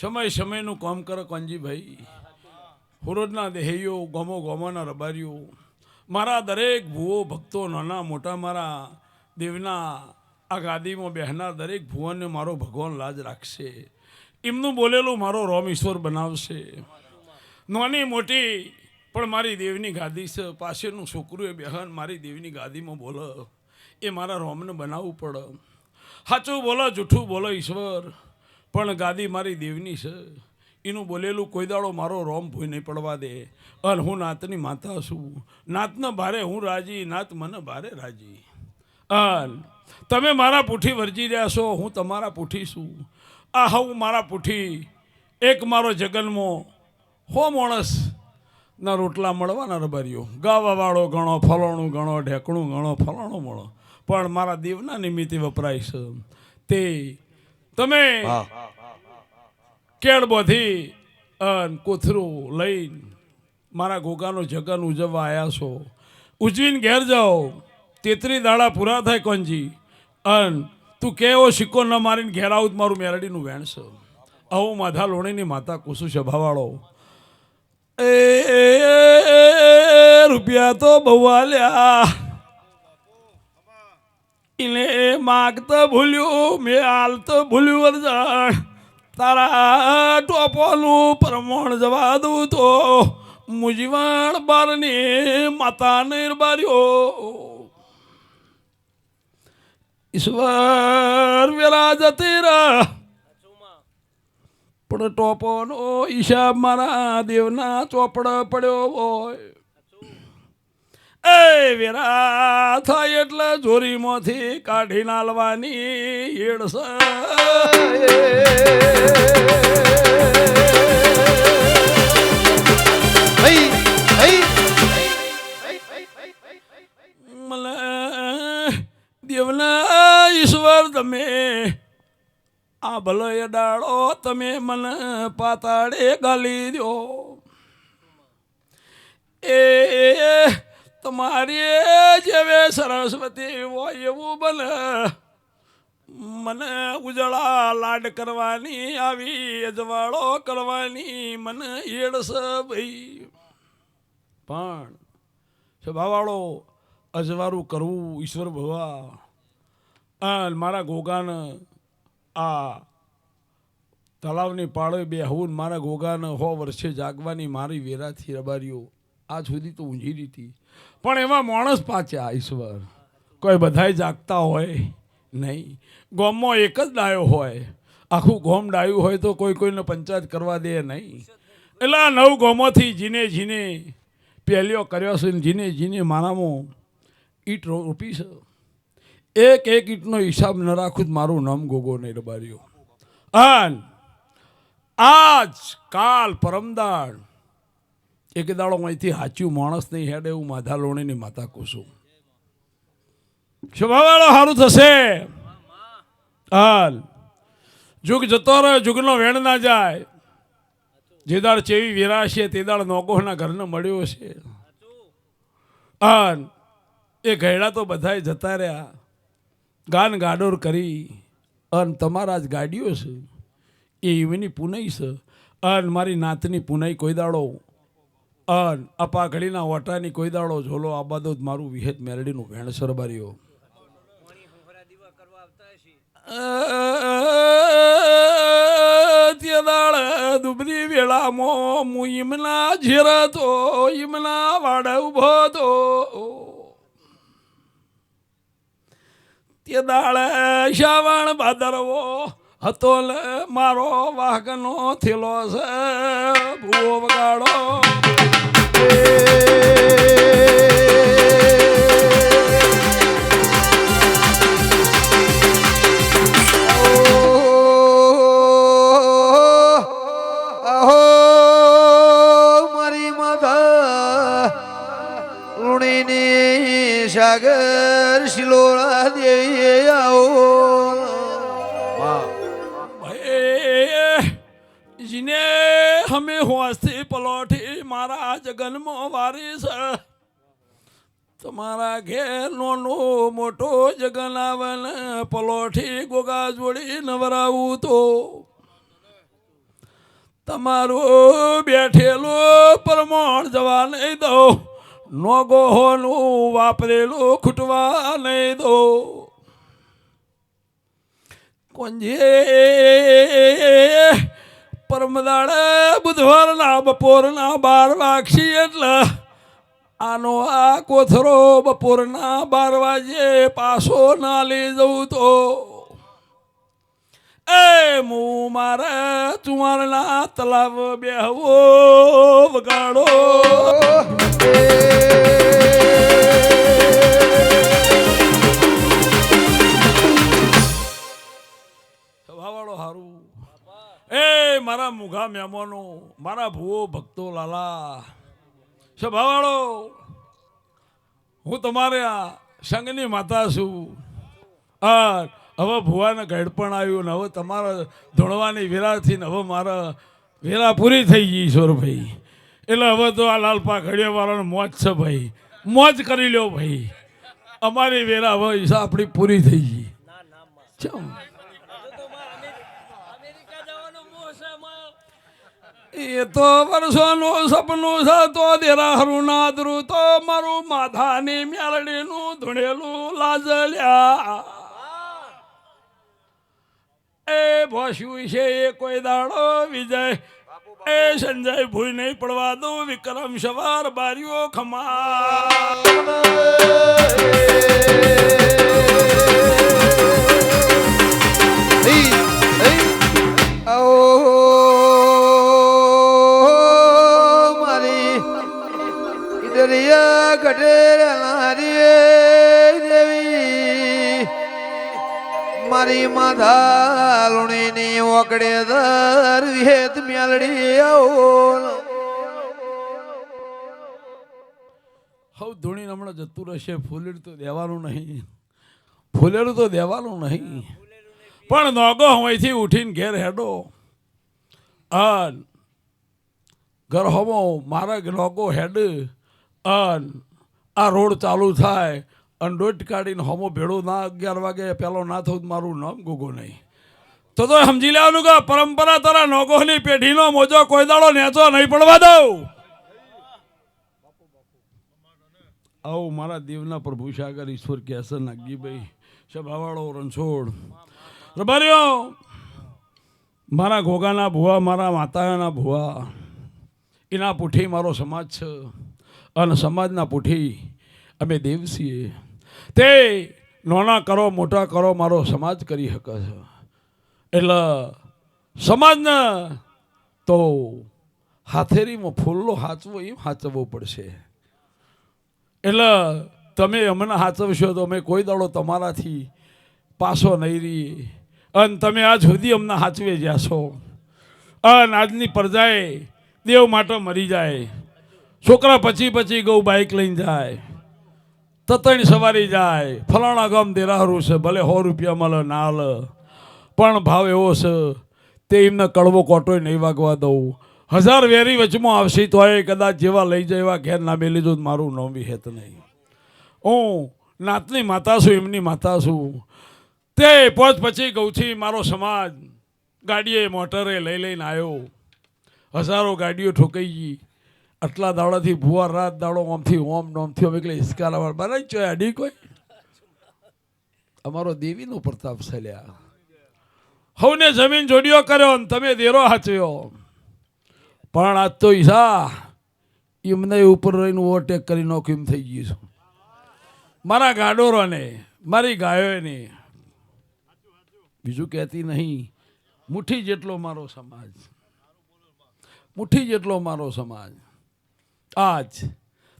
સમય સમયનું કામ કરે કોંજીભાઈ. હુરોજના દેહીઓ, ગોમો ગોમોના રબારીઓ, મારા દરેક ભૂવો ભક્તો નાના મોટા મારા દેવના આ ગાદીમાં બેહનાર દરેક ભુવનને મારો ભગવાન લાજ રાખશે. એમનું બોલેલું મારો રોમ ઈશ્વર બનાવશે. નાની મોટી પણ મારી દેવની ગાદી છે. પાસેનું છોકરું એ બહેન મારી દેવની ગાદીમાં બોલે એ મારા રોમને બનાવવું પડે. સાચું બોલો જૂઠું બોલો ઈશ્વર, પણ ગાદી મારી દેવની છે. એનું બોલેલું કોઈ દાડો મારો રોમ ભૂઈ નહીં પડવા દે. અને હું નાતની માતા છું. નાતને ભારે હું રાજી, નાત મને ભારે રાજી. અન તમે મારા પૂઠી વરજી રહ્યા છો, હું તમારા પૂઠી છું. આ હું મારા પૂઠી એક મારો જગનમાં હો માણસ ના રોટલા મળવાના રબારીઓ. ગાવાવાળો ગણો, ફલાણું ગણો, ઢેકણું ગણો, ફલાણું મળો, પણ મારા દેવના નિમિત્તે વપરાય છે. તે તમે કેળ બોધી કોથરું લઈને મારા ગોગાનો જગન ઉજવવા આવ્યા છો. ઉજવીને ઘેર જાઓ. 33 દાડા પૂરા થાય કોંજી. અન તું કેવો સિક્કો ન મારીને ઘેર આવું મારું મેરડીનું વેણ છે. આવું માધા લોણીની માતા કુસુ સભાવાળો. એ રૂપિયા તો બહુ આલ્યા, એને માગ તો ભૂલ્યું, મેં હાલ તો ભૂલ્યું અરજણ. તારા ટોપોનું પ્રમાણ જવા દઉં તો મુજીવણ બારની માતાને બાર્યો. ઈશ્વર વેરા જતી રા, પણ ટોપોનો હિસાબ મારા દેવના ચોપડ પડ્યો હોય. એ વેરા થાય એટલે જોરીમાંથી કાઢી નાલવાની હેડસ. મને દેવના ઈશ્વર તમે આ ભલો એ ડાળો તમે મને પાતાળે ગાલી દો. એ તમારી જેવે સરસ્વતી હોય એવું બને. મને ઉજળા લાડ કરવાની, આવી અજવાળો કરવાની મને હેડસ ભાઈ. પણ સ્વભાવવાળો અજવાળું કરવું ઈશ્વર ભવા. અને મારા ગોગાને આ તળાવની પાળે બેહવું, મારા ગોગાને 100 વર્ષે જાગવાની મારી વેરાથી રબારીઓ આજ સુધી તો ઊંઝી હતી. પણ એમાં માણસ પાછા ઈશ્વર કોઈ બધાય જાગતા હોય નહીં. ગોમમાં એક જ ડાયો હોય, આખું ગોમ ડાયું હોય તો કોઈ કોઈને પંચાયત કરવા દે નહીં. એટલે આ 9 ગોમોથી જીને જીને પહેલ્યો કર્યો છે. જીને જીને મારામાં ઈટ રોપી છે. એક ઈટનો હિસાબ ન રાખું મારું નામ ગોગો નહીં રબારીઓ. અને આજ કાલ પરમદાળ એક દાડો અહીંથી હાચ્યું માણસ નહીં હેડે એવું માધા લોણીની માતા કુસુમ. સ્વભાવવાળો સારું થશે. હાલ જુગ જતો રહે, જુગનો વેણ ના જાય. જે દાળ ચેવી વેરા છે તે દાળ નોગોના ઘરને મળ્યો છે. અન એ ગયડા તો બધાય જતા રહ્યા, ગાન ગાડોર કરી. અન તમારા જ ગાડીઓ છે એ એમની પુનઈ છે. અન મારી નાતની પુનઈ કોઈ દાડો, અન અપા ઘડીના ઓટાની કોઈ દાડો ઝોલો આબાદો જ મારું વિહેત મેરડીનું ભેણ સરબારીઓ. તે દાળ દુબરી વેળામાં હું ઈમના ઝેરા તો ઈમના વાડે ઉભો તો. તે દાળ શ્રાવણ ભાદરવો હતો મારો વાહકનો થેલો છે ભૂવો વગાડો. સાગર શિલોરા દેવી આવો. જીને હમે હોસથી પલોઠી મારા જગનમાં વારી છે. તમારા ઘેર નોનો મોટો જગન આવે પલોઠી ગોગા જોડી નવરાવું તો. તમારું બેઠેલું પ્રમાણ જવા નહીં દઉં, નોગોહોનું વાપરેલું ખૂટવા નહીં દઉં. કોંજે પરમદાડે બુધવારના બપોરના 12 વાગશી એટલે આનો આ કોથરો બપોરના 12 વાગે પાછો ના લઈ જવું તો હું મારે ચુમારના તલાવ બેહવો વગાડો. સભાવાળો હારું મારા મુઘા મહેમાનો, મારા ભૂવો ભક્તો લાલા, સભાવાળો હું તમારે આ સંઘની માતા છું. હવે ભુવાને ગઢપણ આવ્યું ને હવે તમારા ધોળવાની વેરાથી ને હવે મારા વેરા પૂરી થઈ ગઈ ઈશ્વરભાઈ. એટલે હવે તો આ લાલપા ઘડિયાવાળાને મોજ છે ભાઈ, મોજ કરી લ્યો ભાઈ. અમારી વેરા હવે ઈશા આપણી પૂરી થઈ ગઈ. એ તો વર્ષોનું સપનું છે તો દેરા હરું નાદરું તો મારું માથાની મેલડીનું ધૂણેલું લાજલ્યા. એ ભોસ્યું છે એ કોઈ દાડો વિજય એ સંજય ભૂઈ નહીં પડવા દઉં. વિક્રમ સવાર બારીઓ ખમા દરિયા ગઢેરારી દેવી મારી માધા લુણીની ઓકડે દર વિહેત મેલડી આવો. હવ ધૂણી હમણાં જતું રહેશે. ફૂલેરું તો દેવાનું નહીં, ફૂલેરું તો દેવાનું નહીં, પણ નોગો હવેથી ઉઠીને ઘેર હેડો. ઘર હોમો મારા નોગો હેડ આ રોડ ચાલુ થાય અને દોઢ કાઢીને હોમો ભેળો ના 11 વાગે પેલો ના થયું મારું નામ ગોગો નહીં. તો સમજી લેવાનું કે પરંપરા તારા નોગોની પેઢીનો મોજો કોઈ દાડો નેચો નહીં પડવા દઉં. આવું મારા દેવના પ્રભુ સાગર ઈશ્વર કેસર નાગજીભાઈ, સભાવાળો રણછોડ રબારીઓ, મારા ઘોગાના ભુવા, મારા માતાના ભુવા, એના પૂઠી મારો સમાજ છે અને સમાજના પૂઠી અમે દેવ છીએ. તે નાના કરો મોટા કરો મારો સમાજ કરી શકે છે. એટલે સમાજને તો હાથેરીમાં ફૂલનો હાચવો એમ હાચવવો પડશે. એટલે તમે અમને હાચવશો તો અમે કોઈ દાડો તમારાથી પાછો નહીં રહી. અને તમે આજ સુધી અમને હાચવી જ્યાં છો. અને આજની પ્રજાએ દેવ માટે મરી જાય. છોકરા પછી ગૌ બાઇક લઈને જાય, તતણી સવારી જાય, ફલાણા ગામ દેરાહરું છે, ભલે 100 રૂપિયા મળે ના લે, પણ ભાવ એવો છે તે એમને કડવો કોટોય નહીં વાગવા દઉં. 1000 વેરી વચમાં આવશે તો એ કદાચ જેવા લઈ જાય એવા ઘેર ના મેલી દો મારું નામ બી હેત નહીં. હું નાતની માતા છું, એમની માતા છું. તે પછી ગૌથી મારો સમાજ ગાડીએ મોટરે લઈને આવ્યો. 1000 ગાડીઓ ઠોકાઈ ગઈ. આટલા દાડાથી ભુવા રાત દાડો ઓમથી ઓમ નોમથી ઓમ એટલે હિસકારા બનાવી ચોય અડી કોઈ. અમારો દેવીનો પ્રતાપ ચાલ્યા. હવને જમીન જોડીઓ કર્યો ને તમે દેરો હાચવ્યો. પણ આજ તો ઈશા એમને ઉપર રહીને ઓવરટેક કરી નાખ્યું એમ થઈ ગયું છું. મારા ગાડોરોને, મારી ગાયોને, બીજું કહેતી નહીં. મુઠ્ઠી જેટલો મારો સમાજ, મુઠ્ઠી જેટલો મારો સમાજ. આજ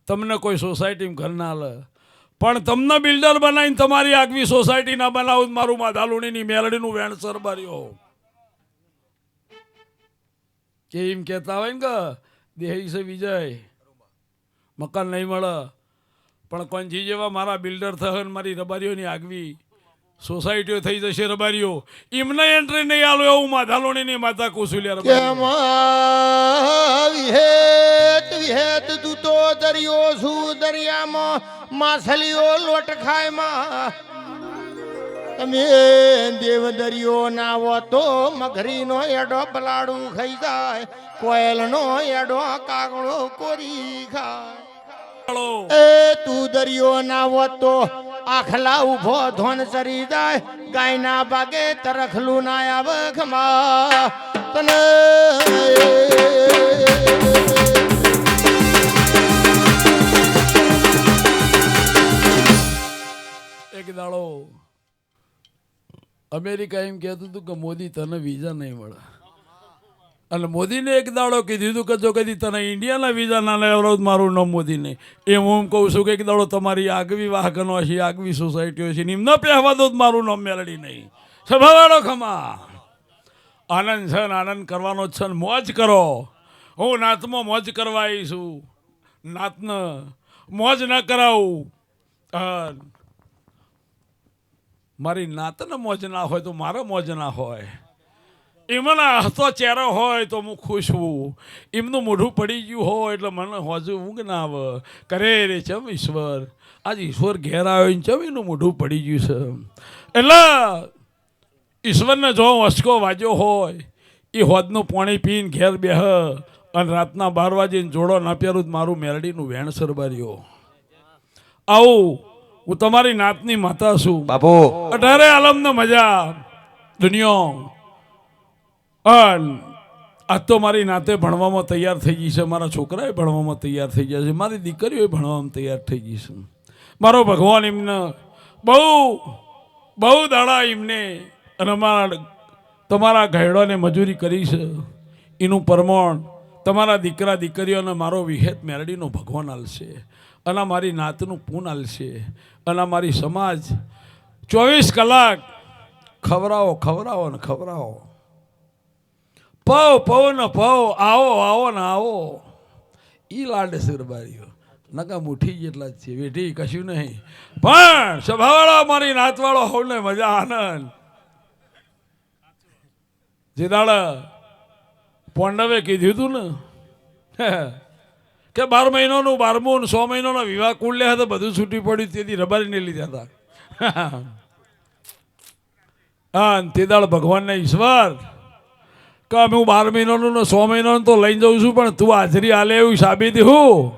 તમને કોઈ સોસાયટીમાં ઘર ના લે, પણ તમને બિલ્ડર બનાવીને તમારી આગવી સોસાયટી ના બનાવું મારું માધાલુણીની મેલડીનું વેણ સરબાર્યો. કે એમ કહેતા હોય ને કે દેહી છે વિજય, મકાન નહીં મળે, પણ કોંજી જેવા મારા બિલ્ડર થશે ને મારી રબારીઓની આગવી સોસાયટીઓ થઈ જશે. રબારીઓ એમને એન્ટ્રી નહીં આલો એવું માધાલોણીની માતા કુસુલિયા વિહેત દૂતો દરિયો છું દરિયામાં માછલીઓ લોટ ખાય માં તમે દેવ દરિયો ના હો તો મગરીનો એડો પલાડું ખાઈ જાય, કોયલનો એડો કાગડો કોરી ખાય. એ તું દરિયો ના હો તો આખલા ઉભો ધોન ચરી જાય, ગાયના ભાગે તરખલું ના આવે ખમા તને. એક દાડો અમેરિકા એમ કહેતું હતું કે મોદી તને વિઝા નહીં મળે, અને મોદીને એક દાડો કીધું હતું કે જો કદી તને ઇન્ડિયાના વિઝા ના લેવડાવ મારું નામ મોદી નહીં. એમ હું કહું છું કે એક દાડો તમારી આગવી વાહનો છે, આગવી સોસાયટીઓ છે, એમને પહેવા દો મારું નામ મેળડી નહીં. સભાવાળો ખમા આનંદ છે ને આનંદ કરવાનો છે ને મોજ કરો. હું નાતમાં મોજ કરવા આવી છું, નાતને મોજ ના કરાવું. મારી નાતને મોજ ના હોય તો મારે મોજ ના હોય. એમના હસતો ચહેરો હોય તો હું ખુશ હું. એમનું મોઢું પડી ગયું હોય એટલે મને હોજુ ઊંઘ ના આવે. કરે રે ચમ ઈશ્વર, આજ ઈશ્વર ઘેર આવ્યો ને ચમ એનું મોઢું પડી ગયું છે. એટલે ઈશ્વરને જો વસકો વાજ્યો હોય એ હોદનું પાણી પીને ઘેર બેહ અને રાતના 12 વાગે જોડો ના પહેરું મારું મેરડીનું વેણ સરબાર્યો. આવું હું તમારી નાતની માતા છું બાપુ. 18 આલમને મજા દુનિયા. આજ તો મારી નાતે ભણવામાં તૈયાર થઈ ગઈ છે, મારા છોકરાએ ભણવામાં તૈયાર થઈ ગયા છે, મારી દીકરીઓ ભણવામાં તૈયાર થઈ ગઈ છે. મારો ભગવાન એમને બહુ બહુ દાડા એમને અને તમારા ઘેડોને મજૂરી કરી છે, એનું પ્રમાણ તમારા દીકરા દીકરીઓને મારો વિહેત મેરડીનો ભગવાન આલશે, અને મારી નાતનું પૂન આલશે, અને મારી સમાજ 24 કલાક ખવડાવો ખવડાવો ને ખવડાવો. પવ પવ ને પવ, આવો આવો ને આવો. ઈ લાડ સરબારીઓ નકા મુઠ્ઠી જેટલા જ છે, વેઠી કશું નહીં. પણ સભાવાળા મારી નાતવાળો હોવ ને મજા આનંદ. જે દાડા પોંડવે કીધું હતું ને કે 12 મહિનાનું 12મું 100 મહિનાનો વિવાહ કુળ લે તો બધું છૂટી પડ્યું, તેથી રબારીને લીધા હતા. હા, તે દાડ ભગવાનના ઈશ્વર કે અમે હું 12 મહિનાનું ને 100 મહિનાનું તો લઈને જાઉં છું, પણ તું હાજરી હાલે એવું સાબિત હું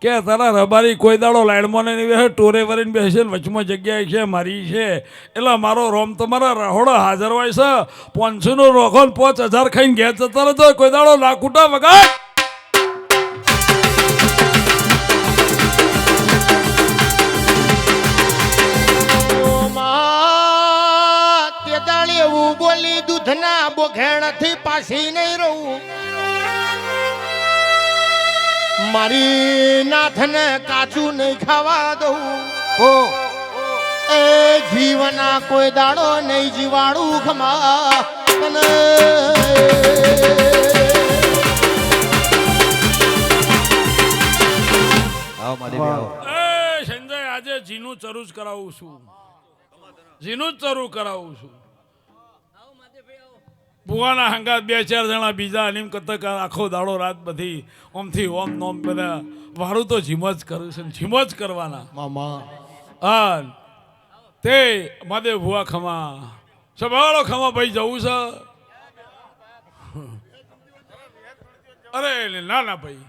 કે તારા રબારી કોઈ દાડો લાઈડમાં નહીં બેસે, ટોરે વરીને બેસે ને વચમાં જગ્યાએ છે મારી છે. એટલે મારો રોમ તમારા રહોડા હાજર હોય છે. 500નું રોખો 5000 ખાઈને ઘેર જતા રહેતો કોઈ દાડો લાખુટા વગાડ. એવું બોલી દૂધના બોઘેણથી પાછી નહીં રહું, મારી નાથને કાચું નહીં ખાવા દઉં. એ જીવના કોઈ દાડો નહીં જીવાડું ખમા તને. સંજય આજે જીનું ચરું જ કરાવું છું, જીનું જ ચરું કરાવું છું. ભુવાના હંગાત 2-4 જણા બીજા નિમ કતક આખો દાડો રાત બધી ઓમથી ઓમ નોમ બધા વારું તો જીમ જ કરું છે, જીમ જ કરવાના મામા. હા તે માદે ભુવા ખમા સભાવાળો ખમા ભાઈ જવું છે. અરે ના ના ભાઈ,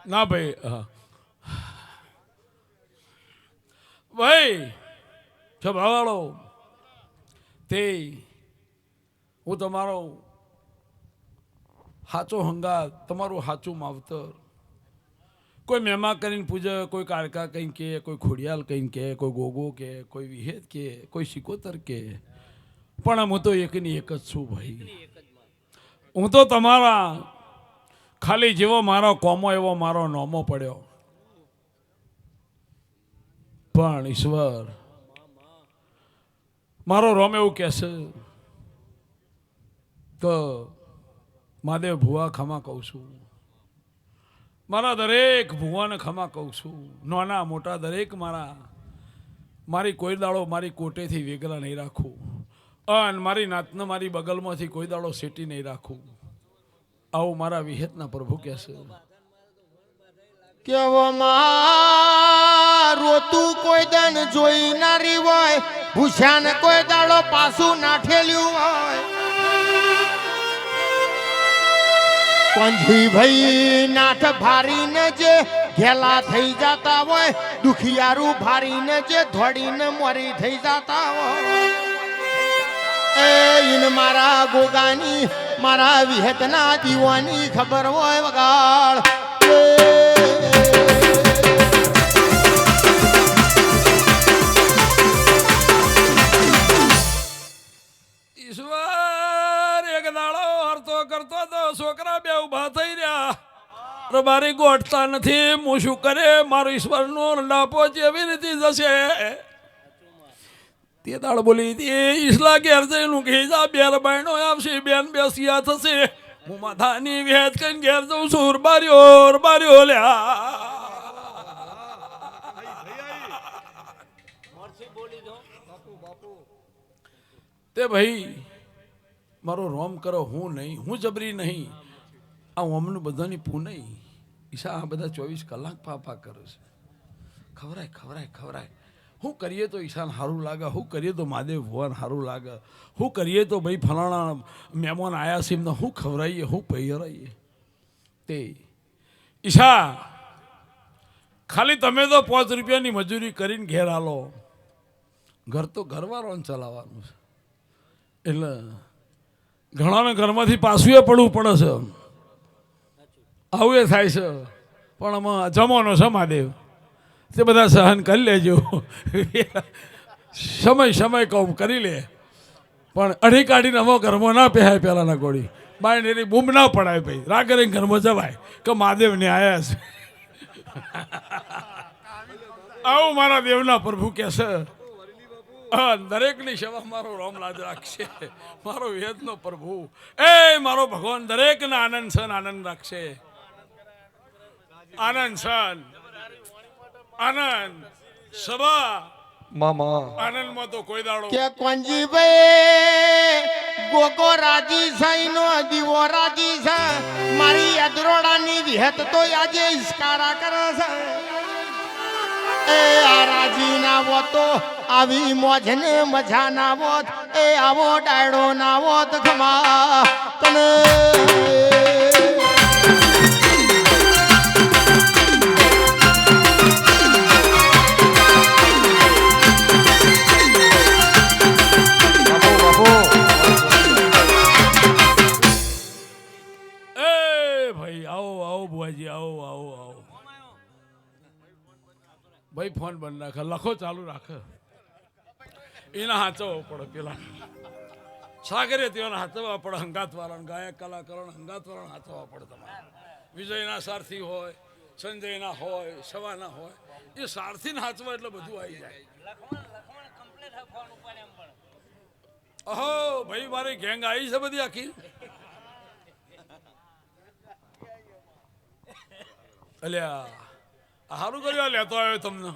ના ભાઈ, હા ભાઈ સભાવાળો તે હું તમારો સાચો હંગાત, તમારું સાચું માવતર. કોઈ મહેમા કરીને પૂજે, કોઈ કાળકા કંઈ કે, કોઈ ખોડિયાલ કંઈ કે, કોઈ ગોગો કે, કોઈ વિહેત કે, કોઈ સિકોતર કે, પણ હું તો એકની એક જ છું ભાઈ. હું તો તમારા ખાલી જેવો મારો કોમો એવો મારો નોમો પડ્યો. પણ ઈશ્વર મારો રોમ એવું કહેશે તો મહાદેવ ભુવા ખમા કહું છું, મારા દરેક ભુવાને ખમા કહું છું. નાના મોટા દરેક મારી કોઈ દાડો મારી કોટેથી વેગરા નહીં રાખું, અને મારી નાતને મારી બગલમાંથી કોઈ દાડો સેટી નહીં રાખું. આવું મારા વિહેતના પ્રભુ કહેશે. કેવામાં રોતું કોઈ કોઈ દન જોઈ નારી હોય ભૂસ્યાને કોઈ દાડો પાછું ના ઠેલ્યું હોય કોંજી ભાઈ નાથ ભારીને જે ઘેલા થઈ જતા હોય દુખિયારું ભારીને જે ધોડીને મોરી થઈ જતા હોય એ ઈન મારા ગોગાની મારા વિહતના દીવાની ખબર હોય વગાડ ઈશ્વર એક દાડો હરતો કરતો તો છોકરા બે ઉભા થઈ રહ્યા મારી ગોઠતા નથી હું શું કરે મારો ઈશ્વરનો લાપો જેવી રીતે જશે તે દાળ બોલી ઈસલા ઘેર જઈને કહી જા બેર બાયણો આવશે બેન બેસિયા થશે હું માથાની વેચ કઈ ઘેર જઉં છું બાર્યો લ્યા તે ભાઈ મારો રોમ કરો હું નહીં હું જબરી નહીં આ ઓમનું બધાની પૂનઈ ઈશા આ બધા 24 કલાક પાપા કરે છે ખવરાય શું કરીએ તો ઈશાન સારું લાગે શું કરીએ તો મહાદેવ ભગવાન સારું લાગે શું કરીએ તો ભાઈ ફલાણા મહેમાન આયા છે એમને શું ખવડાવીએ શું પહેરાવીએ તે ઈશા ખાલી તમે તો 5 રૂપિયાની મજૂરી કરીને ઘેર આલો ઘર તો ઘરવાળાને ચલાવવાનું છે એટલે ઘણાને ઘરમાંથી પાછું પડવું પડે છે આવું એ થાય છે પણ આમાં જમાનો છે મહાદેવ તે બધા સહન કરી લેજો સમય કહું કરી લે પણ અઢી કાઢીને અમો ઘરમાં ના પહેરાય પહેલાંના ગોળી બાઈને એની બૂમ ના પડાય ભાઈ રાગ કરીને ઘરમાં જવાય કે મહાદેવને આયા છે આવું મારા દેવના પ્રભુ કે છે દરેકની સેવા મારો રામલાજ રાખશે મારો વેદનો પ્રભુ એ મારો ભગવાન દરેકને આનંદ સન આનંદ રાખશે આનંદ સન આનંદ સભા મામા આનંદમાં તો કોઈ દાડો કે કોંજી ભાઈ ગોગો રાજી સાઈનો દીવો રાજી છે મારી અદરોડાની વિહત તો આજે ઇસ્કારા કરે છે એ આ રાજી ના વોતો આવી મોજ ને મજા ના વોત એ આવો ડાયડો ના વોત ખમા તને ભાઈ ફોન બંધ રાખે લખો ચાલુ રાખે એના હાચવવો પડે પેલા સાગરે તેઓને હાચવવા પડે હંગાત વાળાને ગાયક કલાકારોને હંગાત વાળાને હાચવવા પડે તમારે વિજયના સારથી હોય સંજયના હોય સવાના હોય એ સારથીને હાચવા એટલે બધું આવી જાય અહો ભાઈ મારી ગેંગ આવી છે બધી આખી અલ્યા સારું કર્યું લેતો આવ્યો તમને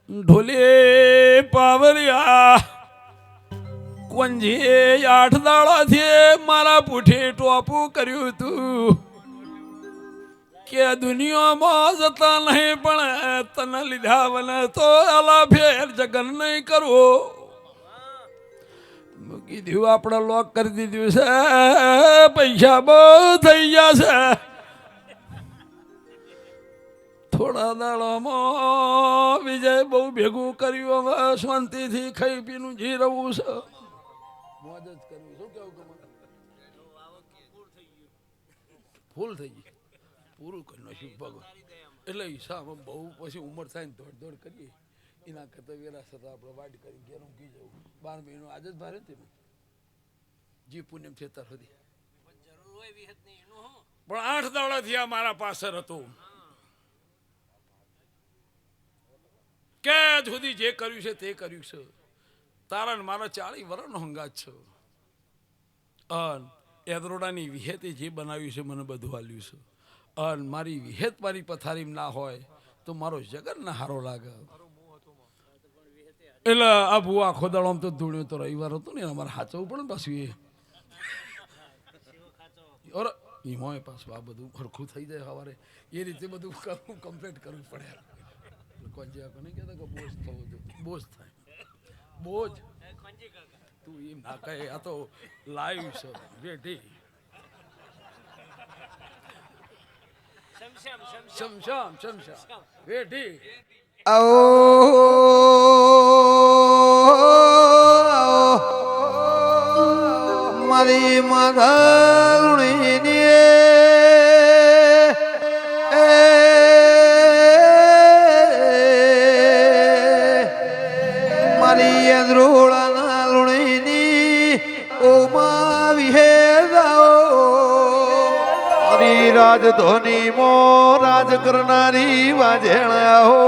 ઢોલે પાવરિયા કોંજી 8 દાડાથી મારા પૂઠે ટોપું કર્યું તું કે દુનિયામાં જતા નહીં પણ તને લીધા વને તો અલા ફેર જગન નહીં કરવો કીધું આપણે લોક કરી દીધું છે પૈસા બહુ થઈ ગયા છે થોડા દાડામાં વિજય બહુ ભેગું કર્યું હવે શાંતિથી ખાઈ પીનું જી રહું છે મોજ જ કરવી શું કેવું ફૂલ થઈ ગઈ પૂરું કરી નાખ્યું ભગવાન એટલે હિસાબમાં બહુ પછી ઉંમર થાય ને દોડ કરીએ એના કરતા વેરાસત આપણે વાટ કરી ઘેર ઊંઘી જવું 12 મહિનો આજ જ ભારે તે જી પુણ્યમ થતા સુધી પણ 8 દાડાથી આ મારા પાસે હતું કે સુધી જે કર્યું છે તે કર્યું છે તારા ને મારા 40 વર્ષનો હંગાત છે એદરોડાની વિહેતે જે બનાવ્યું છે મને બધું આલ્યું છે અને મારી વિહેત મારી પથારીમાં ના હોય તો મારો જગત ના હારો લાગે એટલે આ ભૂ આખો દાડો તો ધૂળ્યો તો રવિવાર હતો ને અમારે હાચવું પડે પાછું ઓર એમાં પાછું આ બધું સરખું થઈ જાય સવારે એ રીતે બધું કરવું કમ્પ્લીટ કરવું પડે કોઈ જે નહીં કહેતા કે બોજ થવો જોઈએ બોજ થાય બોજ તું એમ ના કહે આ તો લાઈવ છે રેડી શમશામ રેડી મારી માધારુણીની મારી અંદ્રોળાના લુણીની ઓમાં વિહેદાઓ મારી રાજધોની મો રાજ કરનારી વાજેણા હો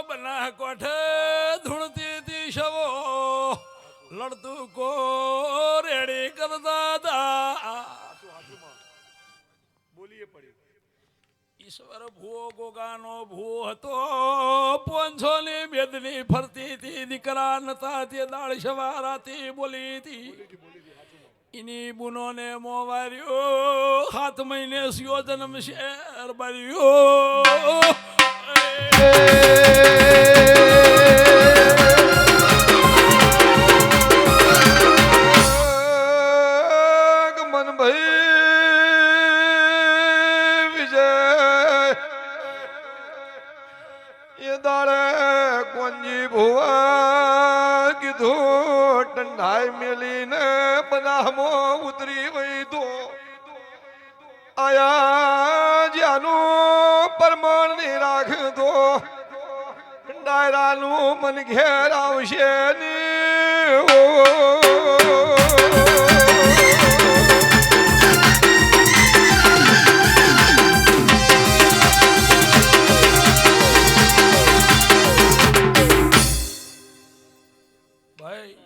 બના કોઠે ધૂણતી તી શવો લડતું કો રેડી કરતા હતા બોલીએ પડ્યું ઈશ્વર ભૂવો ગોગાનો ભૂવો હતો 500 ની બેદની ફરતી હતી દીકરા નતા તે દાળ સવારાથી બોલી હતી इनी बुनो ने मोवारियो 7 महीने सियो जन्म शेर बरियो मन भाई विजय ये दाड़े कोंजी भुआ कीधो ठंडाई मिली ने बनामो उतरी वही दो आया जानो परमाण ने राख दो डायराનું મન ઘેર આવશે ને ભાઈ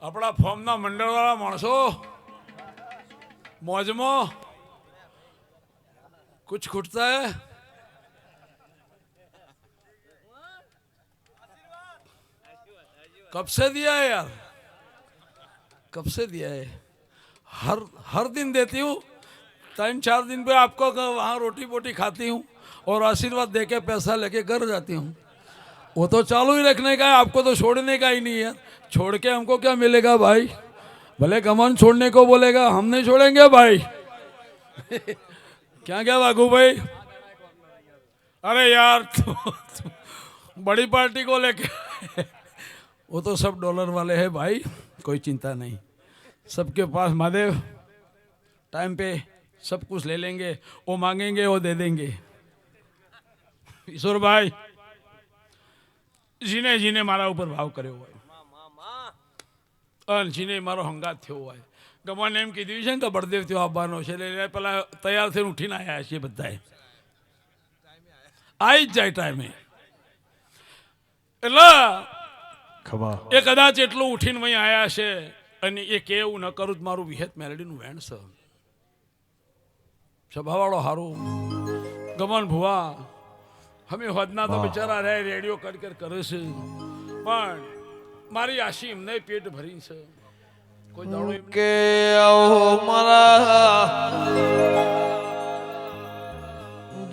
આપણા ફોર્મના મંડળવાળા માણસો मौजमो कुछ खुटता है कब से दिया है यार कब से दिया है हर दिन देती हूँ 3-4 दिन पे आपको वहाँ रोटी बोटी खाती हूँ और आशीर्वाद देके पैसा लेके घर जाती हूँ वो तो चालू ही रखने का है आपको तो छोड़ने का ही नहीं है छोड़ के हमको क्या मिलेगा भाई भले कमान छोड़ने को बोलेगा हम नहीं छोड़ेंगे भाई क्या क्या बागू भाई अरे यार बड़ी पार्टी को लेके वो तो सब डॉलर वाले हैं भाई कोई चिंता नहीं सबके पास महादेव टाइम पे सब कुछ ले लेंगे वो मांगेंगे वो दे देंगे ईश्वर भाई जीने जीने मारा ऊपर भाव करे हुआ જીને મારો હંગાત થયો હોય ગમને એમ કીધું છે ને કે બળદેવ થયો આવવાનો છે એટલે પેલા તૈયાર થઈને ઉઠીને આવ્યા છીએ બધાએ આવી જ જાય ટાઈમે એટલે એ કદાચ એટલું ઉઠીને અહીં આવ્યા છે અને એ કેવું ન કરું મારું વિહેત મેલડીનું વેણ છે સભાવાળો હારું ગમન ભુવા અમે હોદના તો બિચારા રહે રેડિયો કર કરે છે પણ મારી આશી એમને પેટ ભરી છે કોઈ દાડો કે આવો મારા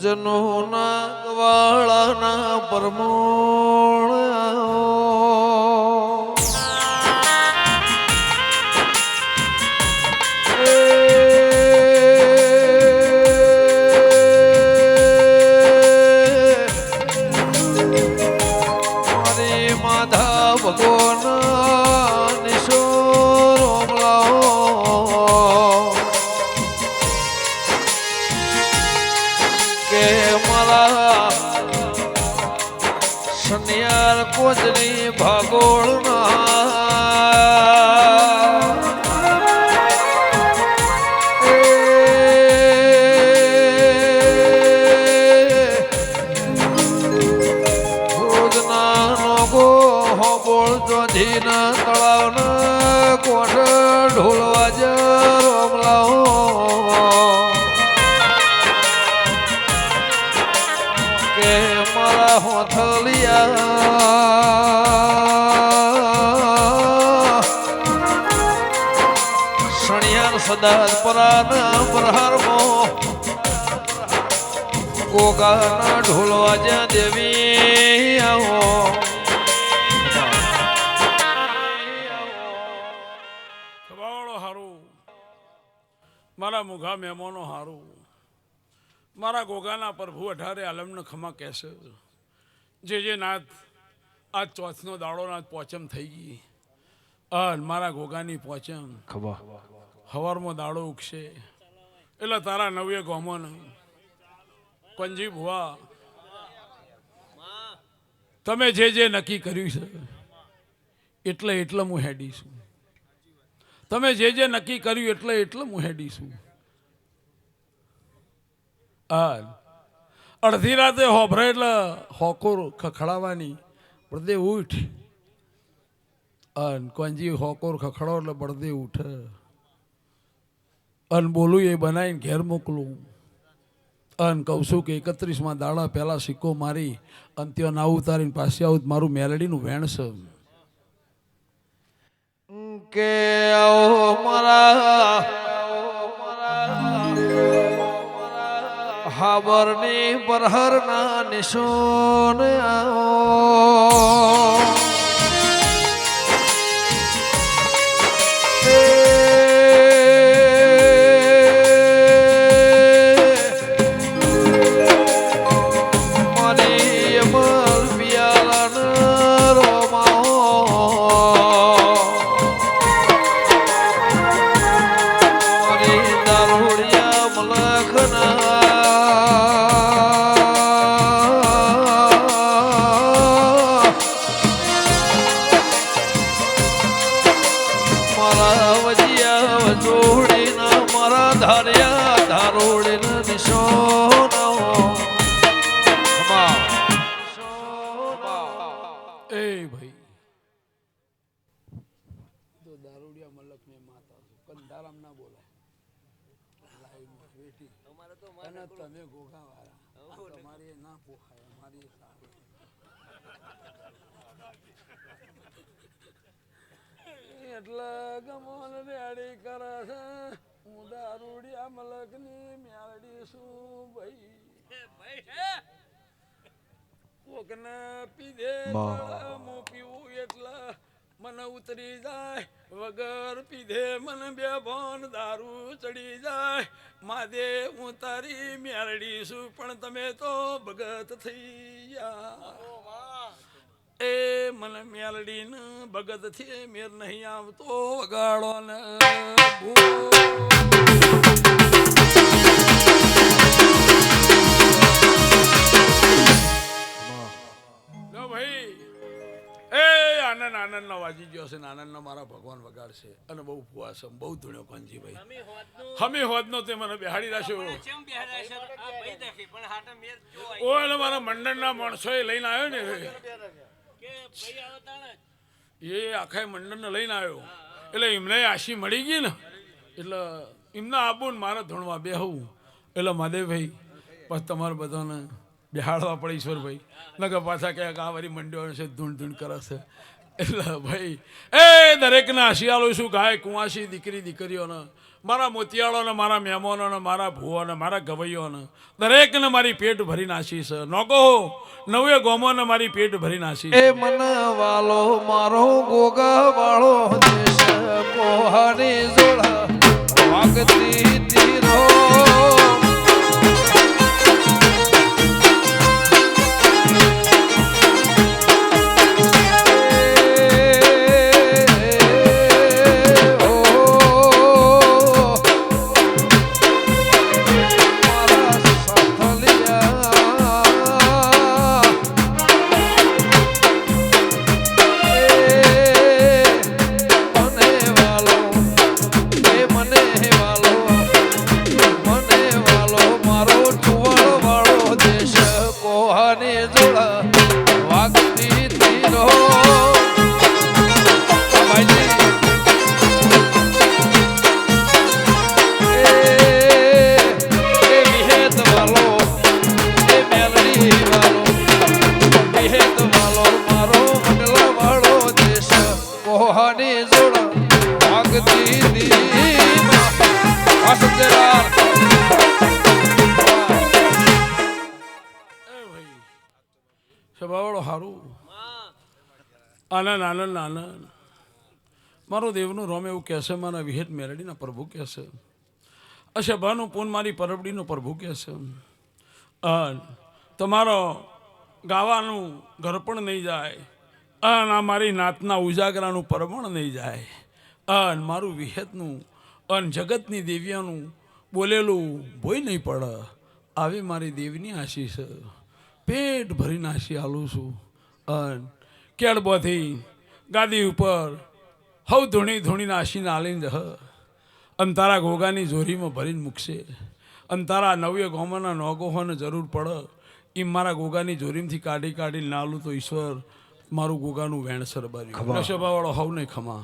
જનોના ગવાળાના પરમોણ સન્યા કોચની ભાગોળના ધીના તળાવના કોઠ ઢોલવા જ રોમલાઓ કે મારા હોથલિયા સણિયાર સદા પરાના પ્રહારમાં ગોગાના ઢોલવા જ દેવી આવો મારા મુઘા મહેમાનો હારું મારા ગોગાના પ્રભુ 18 આલમનો ખમા કહેશે જે નાથ આજ ચોથનો દાડો નાથ પોચમ થઈ ગઈ મારા ગોગાની પોચમ હવારમાં દાડો ઉગશે એટલે તારા નવે ગોમોને પંજી ભુવા તમે જે નક્કી કર્યું છે એટલે હું હેડીશું તમે જે નક્કી કર્યું એટલે હું હેડીશું અડધી રાતે હોભરે એટલે હોકોર ખખડાવવાની બળદે ઉઠ કોંજી હોકોર ખખડાવ એટલે બળદે ઉઠ બોલું એ બનાવીને ઘેર મોકલું કહું છું કે 31માં દાડા પહેલા સિક્કો મારી અંત્યો ના ઉતારીને પાસે આવું મારું મેલડીનું વેણ છે કે આવો મારા હાબરની પરહરના નિશોન આવો મારી અમલ પિયાલાના રોમાઓ તમે ગોગા વાળા તમારી ના પોખાય અમારી એટલે ગમોન રેડી કરે છે હું દારૂડિયા મલકની મ્યાલડી શું ભાઈ કોકને પીધે હું પીવું એટલે મને ઉતરી જાય વગર પીધે મને બે ભોન દારૂ ચડી જાય માદે હું તારી મેરડી છું પણ તમે તો ભગત થઈ ગયા એ મને મેલડી ને ભગત થી મેર નહીં આવતો વગાડો ને ભાઈ આનંદ નો વાજી ગયો છે આનંદ નો મારા ભગવાન વગાડશે અને બહુ ફુવા છે બહુ ધૂણ્યો કાનજીભાઈ હમી હોદ નો તે મને બેહાડી રાખ્યો ઓ એટલે મારા મંડળના માણસો લઈને આવ્યો ને એ આખા મંડળને લઈને આવ્યો એટલે એમને આશી મળી ગઈ ને એટલે એમને આબુ ને મારા ધૂણવા બેહવું એટલે મહાદેવભાઈ પછી તમારે બધાને બેહાડવા પડે ઈશ્વરભાઈ નકર પાછા ક્યાંક આ વારી મંડ્યો છે ધૂણ કરે છે એટલે ભાઈ એ દરેકના હશિયાળો શું ગાય કુંવાસી દીકરીઓને મારા મોતિયાળોને મારા મહેમાનોને મારા ભુવાને મારા ગવૈયોને દરેકને મારી પેટ ભરી નાસી છે નોકો નવે ગોમોને મારી પેટ ભરી નાસી એ મન વાલો મારો ગોગા વાળો દેશ કોહાની જોડા વાગતી તીરો જોડા વાગતી તીરો ભાઈજી એ વિહેત વાલો એ મેલડી વાલો વિહેત વાલો મારો મંડલા વાળો દેશ કોહાની જોડા વાગતી તીરો આ સત્યરામ સભાવાળો હારું આનંદ આનંદ આનંદ મારો દેવનું રોમ એવું કહેશે મારા વિહેત મેરડીના પ્રભુ કહેશે અસભાનું પૂન મારી પરબડીનો પ્રભુ કહેશે તમારો ગાવાનું ઘરપણ નહીં જાય આ મારી નાતના ઉજાગરાનું પરમણ નહીં જાય મારું વિહેતનું જગતની દેવીઓનું બોલેલું ભોય નહીં પડે આવી મારી દેવની આશીષ પેટ ભરીને આશી આલું છું કેળબોથી ગાદી ઉપર હવ ધૂણી ધૂણીને આશીને આલીને જહ અને તારા ઘોગાની જોરીમાં ભરીને મૂકશે અને તારા નવ્ય ગોમાના નોગો હોને જરૂર પડે એ મારા ગોગાની જોરીમથી કાઢી કાઢીને નાલું તો ઈશ્વર મારું ગોગાનું વેણસર બાર્યું સભાવાળો હવ નહીં ખમા